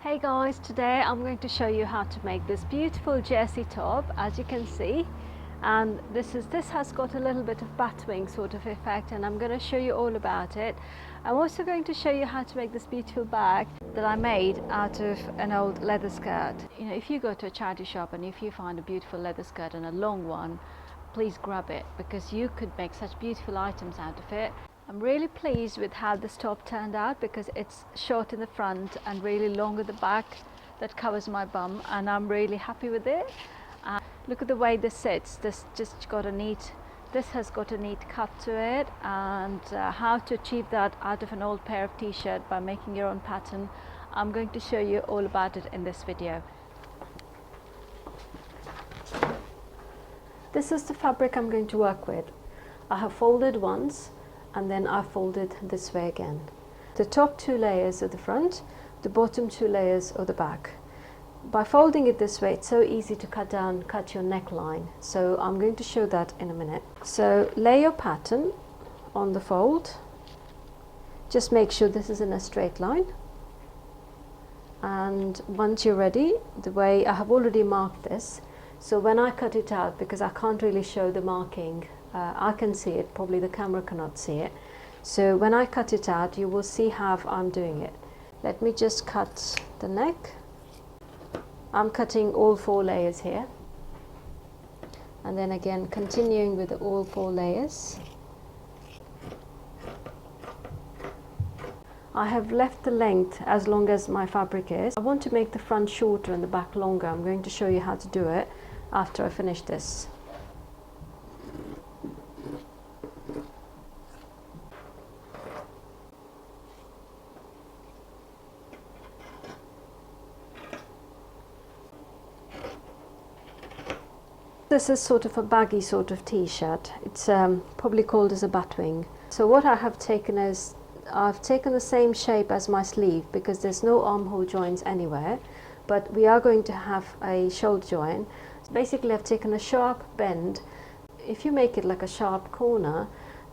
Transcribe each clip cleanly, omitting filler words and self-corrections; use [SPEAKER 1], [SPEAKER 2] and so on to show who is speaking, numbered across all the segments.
[SPEAKER 1] Hey guys, today I'm going to show you how to make this beautiful jersey top, as you can see. And this has got a little bit of batwing sort of effect, and I'm going to show you all about it. I'm also going to show you how to make this beautiful bag that I made out of an old leather skirt. You know, if you go to a charity shop and if you find a beautiful leather skirt and a long one, please grab it, because you could make such beautiful items out of it. I'm really pleased with how this top turned out, because it's short in the front and really long at the back that covers my bum, and I'm really happy with it. Look at the way this sits. This has got a neat cut to it, and how to achieve that out of an old pair of t-shirt by making your own pattern, I'm going to show you all about it in this video. This is the fabric I'm going to work with. I have folded once, and then I folded this way again. The top two layers are the front, the bottom two layers are the back. By folding it this way, it's so easy to cut your neckline. So I'm going to show that in a minute. So lay your pattern on the fold. Just make sure this is in a straight line. And once you're ready, the way I have already marked this, so when I cut it out, because I can't really show the marking, I can see it, probably the camera cannot see it. So when I cut it out, you will see how I'm doing it. Let me just cut the neck. I'm cutting all four layers here, and then again continuing with all four layers. I have left the length as long as my fabric is. I want to make the front shorter and the back longer. I'm going to show you how to do it after I finish this. This is sort of a baggy sort of t-shirt. It's probably called as a batwing. So what I have taken is, I've taken the same shape as my sleeve, because there's no armhole joints anywhere, but we are going to have a shoulder joint. So basically I've taken a sharp bend. If you make it like a sharp corner,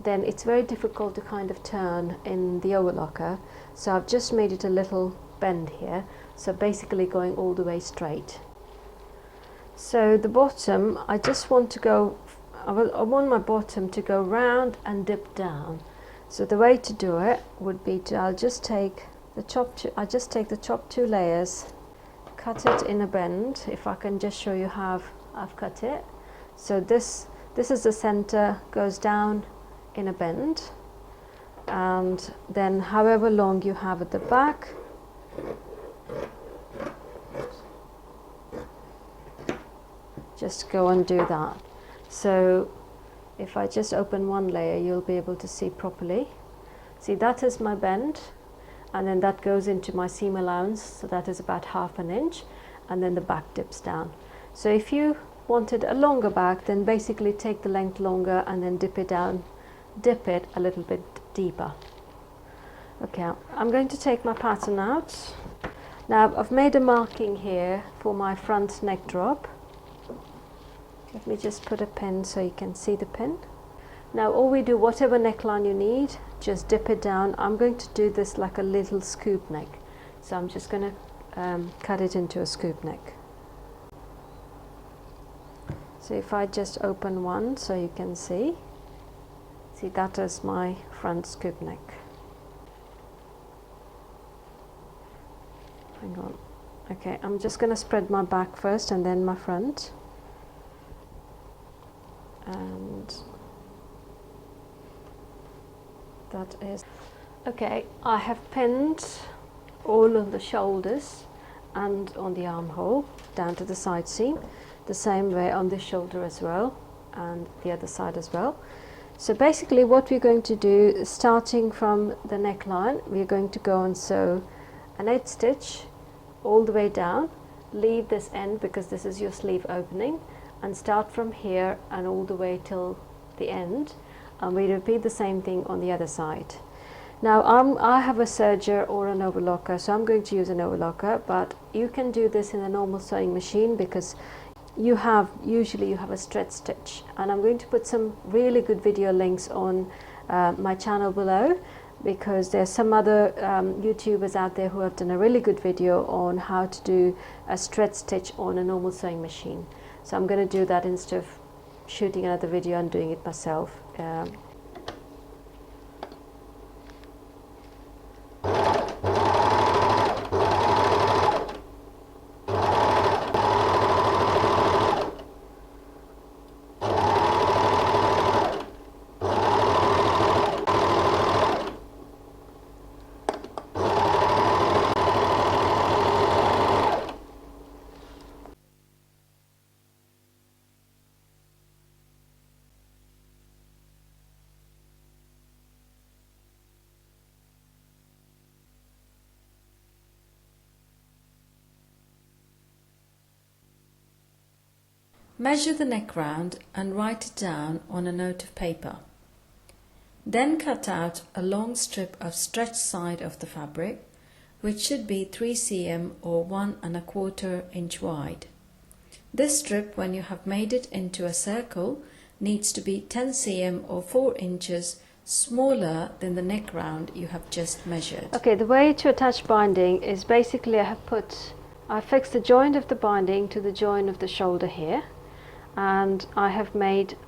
[SPEAKER 1] then it's very difficult to kind of turn in the overlocker. So I've just made it a little bend here, so basically going all the way straight. So the bottom, I just want to go, I want my bottom to go round and dip down. So the way to do it would be to, I just take the top two layers, cut it in a bend. If I can just show you how I've cut it. So this is the center, goes down in a bend, and then however long you have at the back, just go and do that. So if I just open one layer, you'll be able to see properly. See, that is my bend, and then that goes into my seam allowance, so that is about 1/2 inch, and then the back dips down. So if you wanted a longer back, then basically take the length longer and then dip it down, dip it a little bit deeper. Okay, I'm going to take my pattern out. Now I've made a marking here for my front neck drop. Let me just put a pin so you can see the pin. Now all we do, whatever neckline you need, just dip it down. I'm going to do this like a little scoop neck, so I'm just going to cut it into a scoop neck. So if I just open one so you can see that is my front scoop neck. Hang on. Okay, I'm just going to spread my back first and then my front. And that is okay. I have pinned all of the shoulders and on the armhole down to the side seam, the same way on the shoulder as well, and the other side as well. So basically what we're going to do, starting from the neckline, we're going to go and sew an 8 stitch all the way down, leave this end because this is your sleeve opening, and start from here and all the way till the end, and we repeat the same thing on the other side. Now I have a serger or an overlocker, so I'm going to use an overlocker, but you can do this in a normal sewing machine, because usually you have a stretch stitch, and I'm going to put some really good video links on my channel below, because there's some other YouTubers out there who have done a really good video on how to do a stretch stitch on a normal sewing machine. So I'm going to do that instead of shooting another video and doing it myself.
[SPEAKER 2] Measure the neck round and write it down on a note of paper. Then cut out a long strip of stretched side of the fabric, which should be 3 cm or 1 1/4 inch wide. This strip, when you have made it into a circle, needs to be 10 cm or 4 inches smaller than the neck round you have just measured.
[SPEAKER 1] Okay, the way to attach binding is basically I fixed the joint of the binding to the joint of the shoulder here, and I have made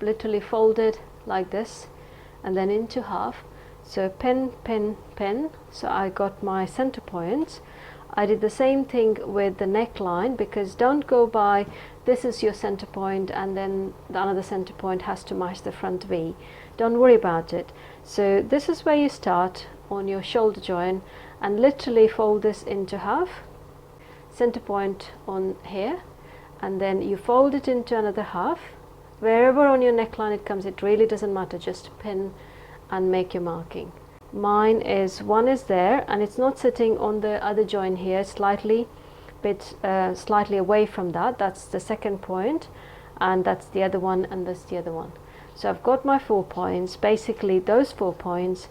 [SPEAKER 1] literally folded like this and then into half. So pin, pin, pin. So I got my center points. I did the same thing with the neckline, because don't go by this is your center point and then the another center point has to match the front V. Don't worry about it. So this is where you start on your shoulder joint and literally fold this into half, center point on here, and then you fold it into another half. Wherever on your neckline it comes, it really doesn't matter, just pin and make your marking. Mine is, one is there and it's not sitting on the other joint here, slightly away from that. That's the second point, and that's the other one, and that's the other one. So I've got my 4 points. Basically those 4 points,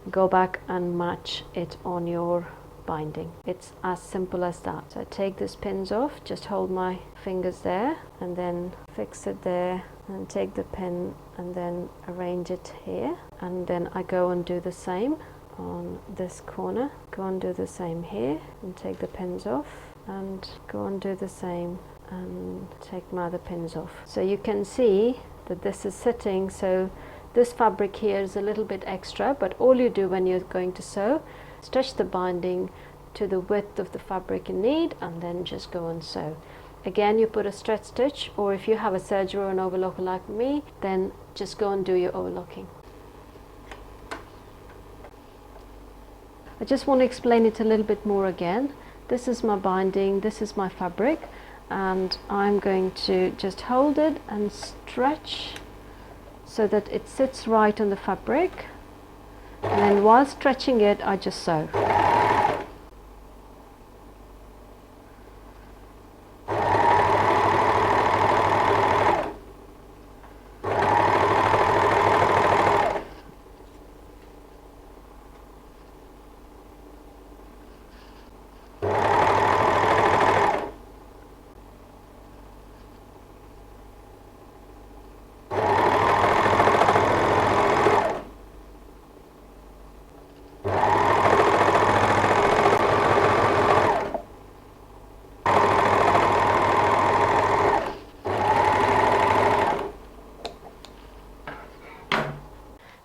[SPEAKER 1] go back and match it on your binding. It's as simple as that. So I take these pins off, just hold my fingers there and then fix it there, and take the pin and then arrange it here, and then I go and do the same on this corner, go and do the same here and take the pins off, and go and do the same and take my other pins off. So you can see that this is sitting, so this fabric here is a little bit extra, but all you do when you're going to sew, stretch the binding to the width of the fabric you need and then just go and sew. Again, you put a stretch stitch, or if you have a serger or an overlocker like me, then just go and do your overlocking. I just want to explain it a little bit more again. This is my binding, this is my fabric, and I'm going to just hold it and stretch so that it sits right on the fabric, and then while stretching it I just sew.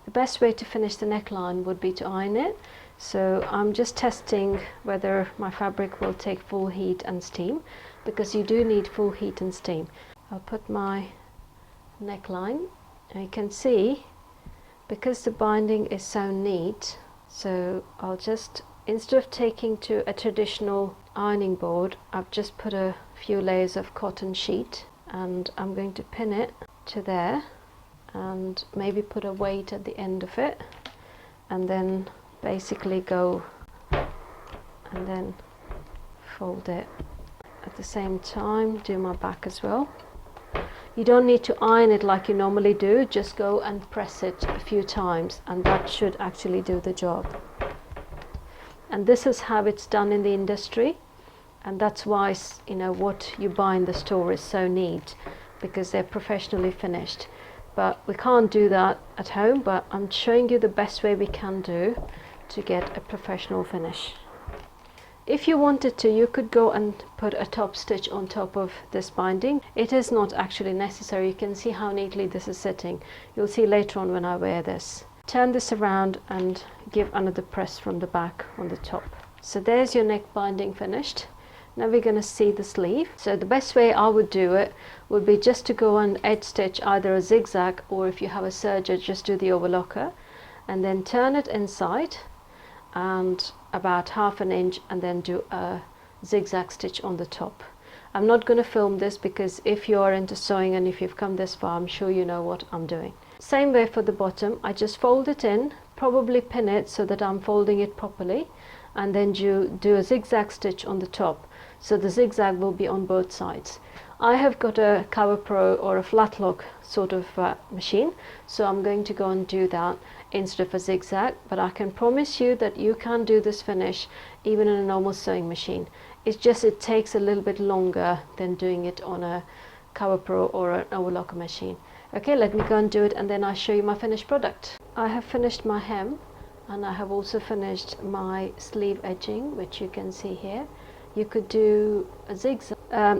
[SPEAKER 1] The best way to finish the neckline would be to iron it. So I'm just testing whether my fabric will take full heat and steam, because you do need full heat and steam. I'll put my neckline, and you can see because the binding is so neat, so I'll just, instead of taking to a traditional ironing board, I've just put a few layers of cotton sheet, and I'm going to pin it to there and maybe put a weight at the end of it, and then basically go and then fold it. At the same time, do my back as well. You don't need to iron it like you normally do, just go and press it a few times and that should actually do the job. And this is how it's done in the industry, and that's why, you know, what you buy in the store is so neat, because they're professionally finished. but we can't do that at home, but I'm showing you the best way we can do to get a professional finish. If you wanted to, you could go and put a top stitch on top of this binding. It is not actually necessary. You can see how neatly this is sitting. You'll see later on when I wear this. Turn this around and give another press from the back on the top. So there's your neck binding finished. Now we're going to see the sleeve. So the best way I would do it would be just to go and edge stitch either a zigzag, or if you have a serger, just do the overlocker and then turn it inside and about 1/2 inch, and then do a zigzag stitch on the top. I'm not going to film this because if you are into sewing and if you've come this far, I'm sure you know what I'm doing. Same way for the bottom. I just fold it in, probably pin it so that I'm folding it properly, and then do a zigzag stitch on the top, so the zigzag will be on both sides. I have got a Cover Pro or a flat lock sort of machine, so I'm going to go and do that instead of a zigzag, but I can promise you that you can do this finish even in a normal sewing machine. It's just it takes a little bit longer than doing it on a Cover Pro or an overlocker machine. Okay, let me go and do it and then I'll show you my finished product. I have finished my hem and I have also finished my sleeve edging, which you can see here. You could do a zigzag,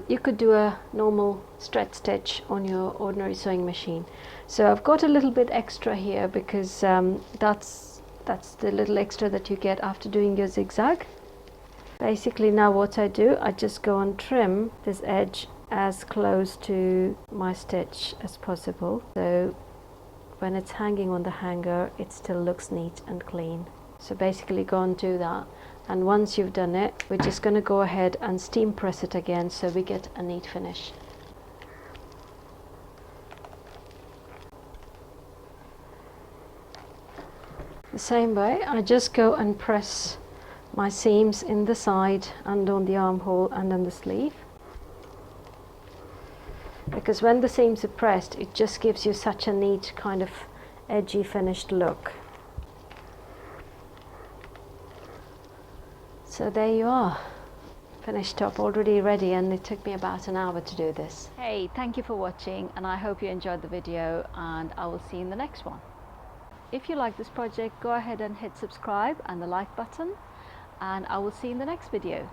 [SPEAKER 1] you could do a normal stretch stitch on your ordinary sewing machine. So I've got a little bit extra here because that's the little extra that you get after doing your zigzag. Basically now what I do, I just go and trim this edge as close to my stitch as possible, so when it's hanging on the hanger it still looks neat and clean. So basically go and do that, and once you've done it, we're just going to go ahead and steam press it again so we get a neat finish. The same way, I just go and press my seams in the side and on the armhole and on the sleeve, because when the seams are pressed it just gives you such a neat kind of edgy finished look. So there you are, finished top already ready, and it took me about an hour to do this.
[SPEAKER 3] Hey, thank you for watching, and I hope you enjoyed the video, and I will see you in the next one. If you like this project, go ahead and hit subscribe and the like button, and I will see you in the next video.